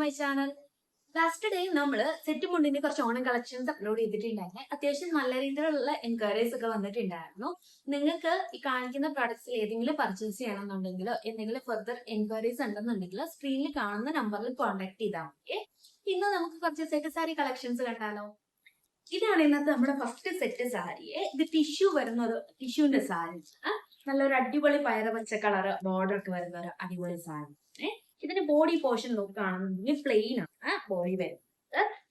My channel. Last day നമ്മള് set മുണ്ടിന്റെ കുറച്ച് Onam collections upload ചെയ്തിട്ടുണ്ടായിരുന്നു. അത്യാവശ്യം നല്ല രീതിയിലുള്ള എൻക്വയറീസ് ഒക്കെ വന്നിട്ടുണ്ടായിരുന്നു. നിങ്ങൾക്ക് ഈ കാണിക്കുന്ന പ്രോഡക്ട്സിൽ ഏതെങ്കിലും പർച്ചേസ് ചെയ്യണമെന്നുണ്ടെങ്കിലോ എന്തെങ്കിലും ഫർദർ എൻക്വയറീസ് ഉണ്ടെന്നുണ്ടെങ്കിലോ സ്ക്രീനിൽ കാണുന്ന നമ്പറിൽ കോൺടാക്ട് ചെയ്താൽ മതി. ഇന്ന് നമുക്ക് കുറച്ച് സെറ്റ് സാരി കളക്ഷൻസ് കണ്ടാലോ? ഇതാണ് ഇന്നത്തെ നമ്മുടെ ഫസ്റ്റ് സെറ്റ് സാരിയെ. ഇത് ടിഷ്യൂ വരുന്ന ഒരു ടിഷ്യൂന്റെ സാരി, നല്ലൊരു അടിപൊളി പയറുപച്ച കളറ് ബോർഡർ ഒക്കെ വരുന്ന ഒരു അടിപൊളി സാരി. ഇതിന്റെ ബോഡി പോർഷൻ നോക്കുകയാണെന്നുണ്ടെങ്കിൽ പ്ലെയിൻ ആണ് ബോഡി വരുന്നത്.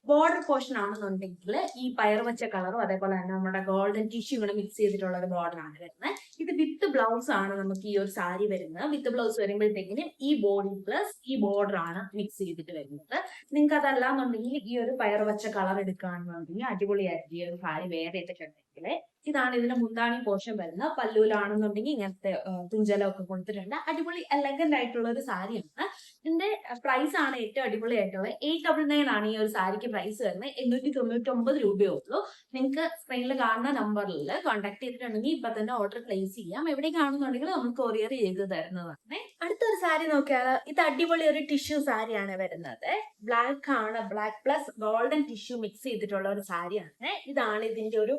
ബോർഡർ പോർഷൻ ആണെന്നുണ്ടെങ്കിൽ ഈ പയറുപച്ച കളറും അതേപോലെ തന്നെ നമ്മുടെ ഗോൾഡൻ ടിഷ്യൂ കൂടെ മിക്സ് ചെയ്തിട്ടുള്ള ഒരു ബോർഡർ ആണ് വരുന്നത്. ഇത് വിത്ത് ബ്ലൗസ് ആണ് നമുക്ക് ഈ ഒരു സാരി വരുന്നത്. വിത്ത് ബ്ലൗസ് വരുമ്പോഴത്തേക്കിനും ഈ ബോഡി പ്ലസ് ഈ ബോർഡർ ആണ് മിക്സ് ചെയ്തിട്ട് വരുന്നത്. നിങ്ങൾക്ക് അതല്ലാന്നുണ്ടെങ്കിൽ ഈ ഒരു പയറുപച്ച കളർ എടുക്കുകയാണെന്നുണ്ടെങ്കിൽ അടിപൊളിയായിരിക്കും ഈ ഒരു സാരി വേറെ ചെയ്തിട്ടുണ്ടെങ്കിൽ. ഇതാണ് ഇതിന്റെ മുന്താണി പോർഷൻ വരുന്നത്. പല്ലൂലാണെന്നുണ്ടെങ്കിൽ ഇങ്ങനത്തെ തുഞ്ചലൊക്കെ കൊടുത്തിട്ടുണ്ട്. അടിപൊളി എലഗന്റ് ആയിട്ടുള്ള ഒരു സാരിയാണ്. ഇതിന്റെ പ്രൈസ് ആണ് ഏറ്റവും അടിപൊളിയായിട്ടുള്ളത്. 899 ആണ് ഈ ഒരു സാരിക്ക് പ്രൈസ് വരുന്നത്. 899 രൂപയേ ഉള്ളൂ. നിങ്ങൾക്ക് സ്ക്രീനിൽ കാണുന്ന നമ്പറിൽ കോൺടാക്ട് ചെയ്തിട്ടുണ്ടെങ്കിൽ ഇപ്പൊ തന്നെ ഓർഡർ പ്ലേസ് ചെയ്യാം. എവിടെ കാണുന്നുണ്ടെങ്കിൽ നമ്മൾ കൊറിയർ ചെയ്ത് തരുന്നതാണ്. അടുത്തൊരു സാരി നോക്കിയാൽ ഇത് അടിപൊളി ഒരു ടിഷ്യൂ സാരിയാണ് വരുന്നത്. ബ്ലാക്ക് ആണ്, black plus golden tissue mix ചെയ്തിട്ടുള്ള ഒരു സാരിയാണ്. ഇതാണ് ഇതിന്റെ ഒരു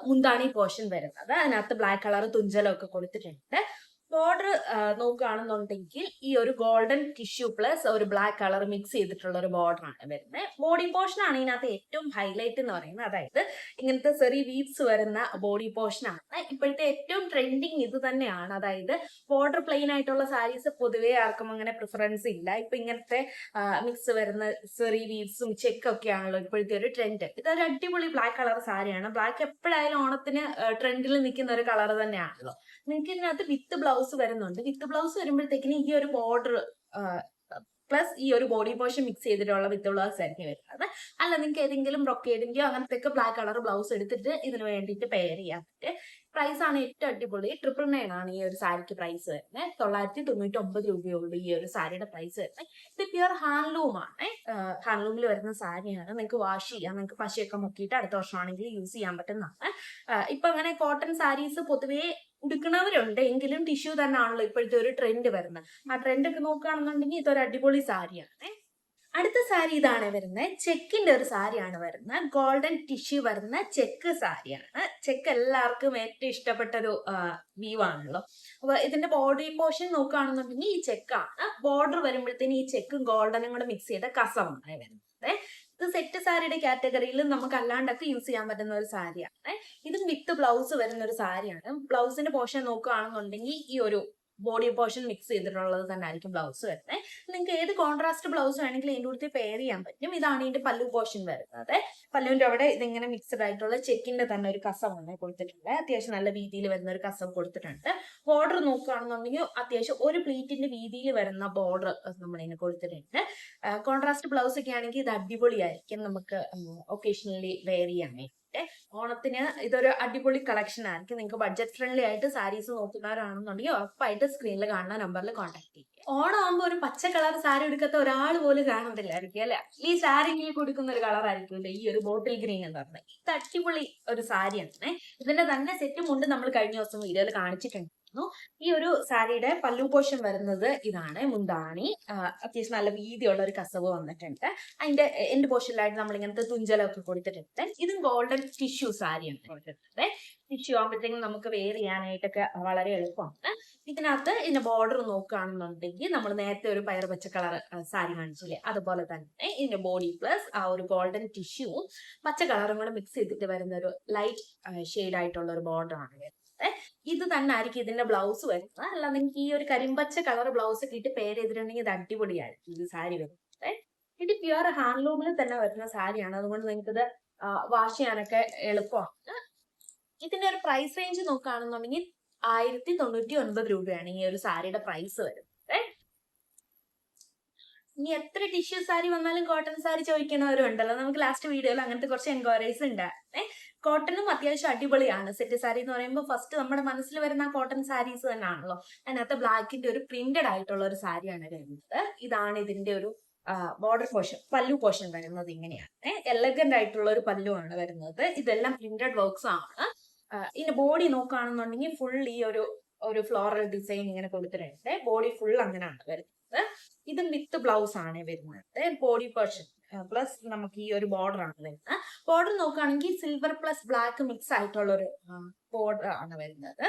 മുന്താണി പോർഷൻ വരുന്നത്. അതിനകത്ത് ബ്ലാക്ക് കളർ തുഞ്ചലൊക്കെ കൊടുത്തിട്ടുണ്ട്. ബോർഡർ നോക്കുകയാണെന്നുണ്ടെങ്കിൽ ഈ ഒരു ഗോൾഡൻ ടിഷ്യൂ പ്ലസ് ഒരു ബ്ലാക്ക് കളർ മിക്സ് ചെയ്തിട്ടുള്ള ഒരു ബോർഡർ ആണ് വരുന്നത്. ബോഡി പോർഷൻ ആണ് ഇതിനകത്ത് ഏറ്റവും ഹൈലൈറ്റ് എന്ന് പറയുന്നത്. അതായത് ഇങ്ങനത്തെ സെറി വീവ്സ് വരുന്ന ബോഡി പോർഷൻ ആണ് ഇപ്പോഴത്തെ ഏറ്റവും ട്രെൻഡിങ്. ഇത് തന്നെയാണ്. അതായത് ബോർഡർ പ്ലെയിൻ ആയിട്ടുള്ള സാരീസ് പൊതുവേ ആർക്കും അങ്ങനെ പ്രിഫറൻസ് ഇല്ല. ഇപ്പൊ ഇങ്ങനത്തെ മിക്സ് വരുന്ന സെറി വീവ്സും ചെക്കൊക്കെ ആണല്ലോ ഇപ്പോഴത്തെ ഒരു ട്രെൻഡ്. ഇതൊരു അടിപൊളി ബ്ലാക്ക് കളർ സാരിയാണ്. ബ്ലാക്ക് എപ്പോഴായാലും ഓണത്തിന് ട്രെൻഡിൽ നിൽക്കുന്ന ഒരു കളർ തന്നെയാണല്ലോ. നിങ്ങൾക്ക് ഇതിനകത്ത് വിത്ത് ബ്ലൗസ് വരുന്നുണ്ട്. വിത്ത് ബ്ലൗസ് വരുമ്പോഴത്തേക്കിന് ഈ ഒരു ബോർഡർ പ്ലസ് ഈ ഒരു ബോഡി പോർഷൻ മിക്സ് ചെയ്തിട്ടുള്ള വിത്ത് ബ്ലൗസ് ആയിരിക്കും വരുന്നത്. അല്ല നിങ്ങൾക്ക് ഏതെങ്കിലും ബ്രൊക്കേഡിന്റെയോ അങ്ങനത്തെ ബ്ലാക്ക് കളർ ബ്ലൗസ് എടുത്തിട്ട് ഇതിന് വേണ്ടിയിട്ട് പെയർ ചെയ്യാൻ പറ്റും. പ്രൈസ് ആണ് ഏറ്റവും അടിപൊളി. 999 ആണ് ഈ ഒരു സാരിക്ക് പ്രൈസ് വരുന്നത്. 999 രൂപയുള്ളൂ ഈ ഒരു സാരിയുടെ പ്രൈസ് വരുന്നത്. ഇത് പ്യുർ ഹാൻഡ്ലൂം ആണ്. ഹാൻഡ്ലൂമിൽ വരുന്ന സാരിയാണ്. നിങ്ങൾക്ക് വാഷ് ചെയ്യാം. നിങ്ങൾക്ക് പശയൊക്കെ മുക്കിയിട്ട് അടുത്ത വർഷമാണെങ്കിൽ യൂസ് ചെയ്യാൻ പറ്റുന്നതാണ്. ഇപ്പൊ അങ്ങനെ കോട്ടൺ സാരീസ് പൊതുവേ ഉടുക്കുന്നവരുണ്ട്. എങ്കിലും ടിഷ്യൂ തന്നെ ആണല്ലോ ഇപ്പോഴത്തെ ഒരു ട്രെൻഡ് വരുന്നത്. ആ ട്രെൻഡ് ഒക്കെ നോക്കുകയാണെന്നുണ്ടെങ്കിൽ ഇതൊരു അടിപൊളി സാരിയാണ്. അടുത്ത സാരി ഇതാണ് വരുന്നത്. ചെക്കിന്റെ ഒരു സാരിയാണ് വരുന്നത്. ഗോൾഡൻ ടിഷ്യൂ വരുന്ന ചെക്ക് സാരിയാണ്. ചെക്ക് എല്ലാവർക്കും ഏറ്റവും ഇഷ്ടപ്പെട്ട ഒരു വ്യൂ ആണല്ലോ. അപ്പൊ ഇതിന്റെ ബോഡി പോർഷൻ നോക്കുകയാണെന്നുണ്ടെങ്കിൽ ഈ ചെക്കാണ്. ബോർഡർ വരുമ്പോഴത്തേന് ഈ ചെക്കും ഗോൾഡനും കൂടെ മിക്സ് ചെയ്ത കസവാണ് വരുന്നത്. ഇത് സെറ്റ് സാരിയുടെ കാറ്റഗറിയിൽ നമുക്ക് അല്ലാണ്ടൊക്കെ യൂസ് ചെയ്യാൻ പറ്റുന്ന ഒരു സാരിയാണ്. ഇതും വിത്ത് ബ്ലൗസ് വരുന്ന ഒരു സാരിയാണ്. ബ്ലൗസിന്റെ പോർഷൻ നോക്കുകയാണെന്നുണ്ടെങ്കിൽ ഈ ഒരു ബോഡി പോർഷൻ മിക്സ് ചെയ്തിട്ടുള്ളത് തന്നെ ആയിരിക്കും ബ്ലൗസ് വരുന്നത്. നിങ്ങൾക്ക് ഏത് കോൺട്രാസ്റ്റ് ബ്ലൗസ് വേണമെങ്കിലും ഇതിൻ്റെ കൂടെ പെയർ ചെയ്യാൻ പറ്റും. ഇതാണ് ഇതിന്റെ പല്ലു പോർഷൻ വരുന്നത്. പല്ലുവിന്റെ അവിടെ ഇതിങ്ങനെ മിക്സ്ഡ് ആയിട്ടുള്ള ചെക്കിന്റെ തന്നെ ഒരു കസവാണ് കൊടുത്തിട്ടുണ്ട്. അത്യാവശ്യം നല്ല വീതിയിൽ വരുന്ന ഒരു കസവ് കൊടുത്തിട്ടുണ്ട്. ബോർഡർ നോക്കുകയാണെന്നുണ്ടെങ്കിൽ അത്യാവശ്യം ഒരു പ്ലീറ്റിന്റെ വീതിയിൽ വരുന്ന ബോർഡർ നമ്മളിങ്ങനെ കൊടുത്തിട്ടുണ്ട്. കോൺട്രാസ്റ്റ് ബ്ലൗസ് ഒക്കെ ആണെങ്കിൽ ഇത് അടിപൊളിയായിരിക്കും നമുക്ക് ഒക്കേഷണലി വെയർ ചെയ്യാനായിട്ട്. ഓണത്തിന് ഇതൊരു അടിപൊളി കളക്ഷൻ ആയിരിക്കും. നിങ്ങൾക്ക് ബഡ്ജറ്റ് ഫ്രണ്ട്ലി ആയിട്ട് സാരീസ് നോക്കുന്നവരാണെന്നുണ്ടെങ്കിൽ ഉറപ്പായിട്ട് സ്ക്രീനിൽ കാണുന്ന നമ്പറിൽ കോൺടാക്ട് ചെയ്യും. ഓണം ആകുമ്പോൾ ഒരു പച്ച കളർ സാരി എടുക്കാത്ത ഒരാൾ പോലും കാണത്തില്ലായിരിക്കും അല്ലെ. ഈ സാരിയിൽ കൊടുക്കുന്ന ഒരു കളർ ആയിരിക്കും ഈ ഒരു ബോട്ടിൽ ഗ്രീൻ എന്ന് പറഞ്ഞത്. ഇത് അടിപൊളി ഒരു സാരിയാണ്. ഇതിന്റെ തന്നെ സെറ്റും കൊണ്ട് നമ്മൾ കഴിഞ്ഞ ദിവസം വീഡിയോയിൽ കാണിച്ചിട്ടുണ്ട്. ഈ ഒരു സാരിയുടെ പല്ലു പോർഷൻ വരുന്നത് ഇതാണ്. മുന്താണി അത്യാവശ്യം നല്ല വീതിയുള്ള ഒരു കസവ് വന്നിട്ടുണ്ട്. അതിന്റെ എൻഡ് പോർഷനിലായിട്ട് നമ്മൾ ഇങ്ങനത്തെ തുഞ്ചലൊക്കെ കൊടുത്തിട്ടുണ്ട്. ഇതും ഗോൾഡൻ ടിഷ്യൂ സാരിയാണ് കൊടുത്തിട്ടുണ്ട്. ടിഷ്യൂ ആകുമ്പോഴത്തേക്കും നമുക്ക് വെയർ ചെയ്യാനായിട്ടൊക്കെ വളരെ എളുപ്പമാണ്. ഇതിനകത്ത് ഇതിന്റെ ബോർഡർ നോക്കുകയാണെന്നുണ്ടെങ്കിൽ നമ്മൾ നേരത്തെ ഒരു പയർ പച്ച കളർ സാരി കാണിച്ചില്ലേ, അതുപോലെ തന്നെ ഇതിന്റെ ബോഡി പ്ലസ് ആ ഒരു ഗോൾഡൻ ടിഷ്യൂ പച്ച കളറും കൂടെ മിക്സ് ചെയ്തിട്ട് വരുന്ന ഒരു ലൈറ്റ് ഷെയ്ഡ് ആയിട്ടുള്ള ഒരു ബോർഡർ ആണ് വരുന്നത്. ഇത് തന്നെ ആയിരിക്കും ഇതിന്റെ ബ്ലൗസ് വരുന്നത്. അല്ല നിങ്ങൾക്ക് ഈ ഒരു കരിമ്പച്ച കളർ ബ്ലൗസ് ഒക്കെ ഇട്ട് പേര് ചെയ്തിട്ടുണ്ടെങ്കിൽ ഇത് അടിപൊളിയായിരിക്കും ഇത് സാരി വരുന്നത്. ഇത് പ്യുവർ ഹാൻഡ്ലൂമിൽ തന്നെ വരുന്ന സാരിയാണ്. അതുകൊണ്ട് നിങ്ങൾക്ക് ഇത് വാഷ് ചെയ്യാനൊക്കെ എളുപ്പമാണ്. ഇതിന്റെ ഒരു പ്രൈസ് റേഞ്ച് നോക്കുകയാണെന്നുണ്ടെങ്കിൽ 1099 രൂപയാണ് ഈ ഒരു സാരിയുടെ പ്രൈസ് വരുന്നത്. ഇനി എത്ര ടിഷ്യൂ സാരി വന്നാലും കോട്ടൺ സാരി ചോദിക്കുന്നവരുണ്ടല്ലോ. നമുക്ക് ലാസ്റ്റ് വീഡിയോയിൽ അങ്ങനത്തെ കുറച്ച് എൻക്വയറീസ് ഉണ്ടായിരുന്നേ. കോട്ടണും അത്യാവശ്യം അടിപൊളിയാണ്. സെറ്റ് സാരി എന്ന് പറയുമ്പോൾ ഫസ്റ്റ് നമ്മുടെ മനസ്സിൽ വരുന്ന കോട്ടൺ സാരീസ് തന്നെയാണല്ലോ. അതിനകത്ത് ബ്ലാക്കിന്റെ ഒരു പ്രിന്റഡ് ആയിട്ടുള്ള ഒരു സാരിയാണ് വരുന്നത്. ഇതാണ് ഇതിന്റെ ഒരു ബോർഡർ പോർഷൻ, പല്ലു പോർഷൻ വരുന്നത് ഇങ്ങനെയാണ്. എലഗന്റ് ആയിട്ടുള്ള ഒരു പല്ലു ആണ് വരുന്നത്. ഇതെല്ലാം പ്രിന്റഡ് വർക്ക്സ് ആണ്. ഇതിന്റെ ബോഡി നോക്കുകയാണെന്നുണ്ടെങ്കിൽ ഫുൾ ഈ ഒരു ഫ്ലോറൽ ഡിസൈൻ ഇങ്ങനെ കൊടുത്തിട്ടുണ്ട്. ബോഡി ഫുൾ അങ്ങനെയാണ് വരുന്നത്. ഇതും വിത്ത് ബ്ലൗസ് ആണ് വരുന്നത്. ബോഡി പോർഷൻ പ്ലസ് നമുക്ക് ഈ ഒരു ബോർഡർ ആണ് വരുന്നത്. ബോർഡർ നോക്കുകയാണെങ്കിൽ സിൽവർ പ്ലസ് ബ്ലാക്ക് മിക്സ് ആയിട്ടുള്ള ഒരു ബോർഡർ ആണ് വരുന്നത്.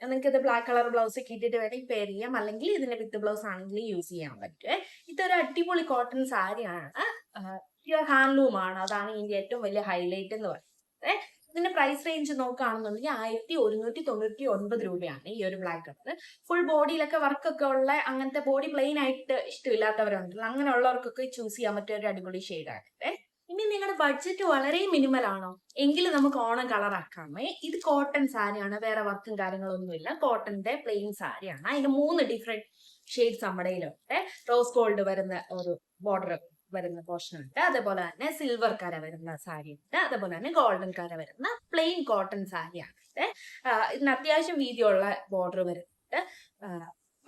നിങ്ങൾക്ക് ഇത് ബ്ലാക്ക് കളർ ബ്ലൗസ് ഒക്കെ ഇട്ടിട്ട് വേണമെങ്കിൽ പെയർ ചെയ്യാം, അല്ലെങ്കിൽ ഇതിന്റെ വിത്ത് ബ്ലൗസ് ആണെങ്കിൽ യൂസ് ചെയ്യാൻ പറ്റും. ഇതൊരു അടിപൊളി കോട്ടൺ സാരിയാണ്, പ്യുവർ ഹാൻഡ്ലൂം ആണ്. അതാണ് ഇതിന്റെ ഏറ്റവും വലിയ ഹൈലൈറ്റ് എന്ന് പറയുന്നത്. ഇതിന്റെ പ്രൈസ് റേഞ്ച് നോക്കുകയാണെന്നുണ്ടെങ്കിൽ 1199 രൂപയാണ് ഈ ഒരു ബ്ലാക്ക് കളർ. ഫുൾ ബോഡിയിലൊക്കെ വർക്കൊക്കെ ഉള്ള, അങ്ങനത്തെ ബോഡി പ്ലെയിൻ ആയിട്ട് ഇഷ്ടമില്ലാത്തവരുണ്ടല്ലോ, അങ്ങനെയുള്ളവർക്കൊക്കെ ചൂസ് ചെയ്യാൻ പറ്റിയ ഒരു അടിപൊളി ഷെയ്ഡാണ്. ഇനി നിങ്ങളുടെ ബഡ്ജറ്റ് വളരെ മിനിമൽ ആണോ എങ്കിൽ നമുക്ക് ഓണം കളർ ആക്കാമേ. ഇത് കോട്ടൺ സാരിയാണ്, വേറെ വർക്കും കാര്യങ്ങളൊന്നുമില്ല. കോട്ടന്റെ പ്ലെയിൻ സാരിയാണ്. അതിന് 3 ഡിഫറെന്റ് ഷെയ്ഡ്സ് നമ്മുടെ കയ്യിലുണ്ട്. റോസ് ഗോൾഡ് വരുന്ന ഒരു ബോർഡർ വരുന്ന പോർഷൻ ഉണ്ട്, അതേപോലെ തന്നെ സിൽവർ കര വരുന്ന സാരി ഉണ്ട്, അതേപോലെ തന്നെ ഗോൾഡൻ കര വരുന്ന പ്ലെയിൻ കോട്ടൺ സാരിയാണ്. ഇതിന് അത്യാവശ്യം വീതിയുള്ള ബോർഡർ വരുന്നുണ്ട്.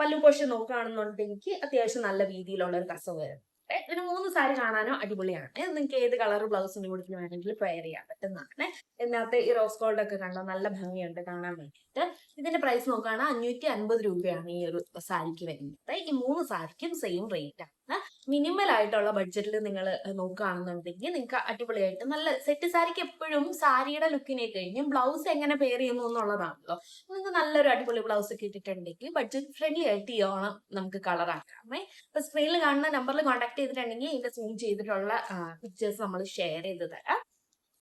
പല്ലു പോർഷൻ നോക്കുകയാണെന്നുണ്ടെങ്കിൽ അത്യാവശ്യം നല്ല വീതിയിലുള്ള ഒരു കസവ് വരുന്നുണ്ട്. ഇതിന് 3 സാരി കാണാനും അടിപൊളിയാണ്. നിങ്ങൾക്ക് ഏത് കളർ ബ്ലൗസിന്റെ കൂടെ വേണമെങ്കിൽ പെയർ ചെയ്യാൻ പറ്റുന്നതാണ്. ഇതിനകത്ത് ഈ റോസ് ഗോൾഡ് ഒക്കെ കണ്ടാൽ നല്ല ഭംഗിയുണ്ട് കാണാൻ വേണ്ടിയിട്ട്. ഇതിന്റെ പ്രൈസ് നോക്കുകയാണെങ്കിൽ 550 രൂപയാണ് ഈ ഒരു സാരിക്ക് വരുന്നത്. ഈ 3 സാരിക്കും സെയിം റേറ്റ് ആണ്. മിനിമൽ ആയിട്ടുള്ള ബഡ്ജറ്റിൽ നിങ്ങൾ നോക്കുകയാണെന്നുണ്ടെങ്കിൽ നിങ്ങൾക്ക് അടിപൊളിയായിട്ട് നല്ല സെറ്റ് സാരിക്ക് എപ്പോഴും സാരിയുടെ ലുക്കിനെ കഴിഞ്ഞും ബ്ലൗസ് എങ്ങനെ പെയർ ചെയ്യുന്നു എന്നുള്ളതാണല്ലോ. നിങ്ങൾക്ക് നല്ലൊരു അടിപൊളി ബ്ലൗസ് ഒക്കെ ഇട്ടിട്ടുണ്ടെങ്കിൽ ബഡ്ജറ്റ് ഫ്രണ്ട്ലി ആയിട്ട് ഈ ഓണം നമുക്ക് കളർ ആക്കാമേ. ഇപ്പൊ സ്ക്രീനിൽ കാണുന്ന നമ്പറിൽ കോൺടാക്ട് ചെയ്തിട്ടുണ്ടെങ്കിൽ ഇതിന്റെ സൂം ചെയ്തിട്ടുള്ള പിക്ചേഴ്സ് നമ്മൾ ഷെയർ ചെയ്ത് തരാം.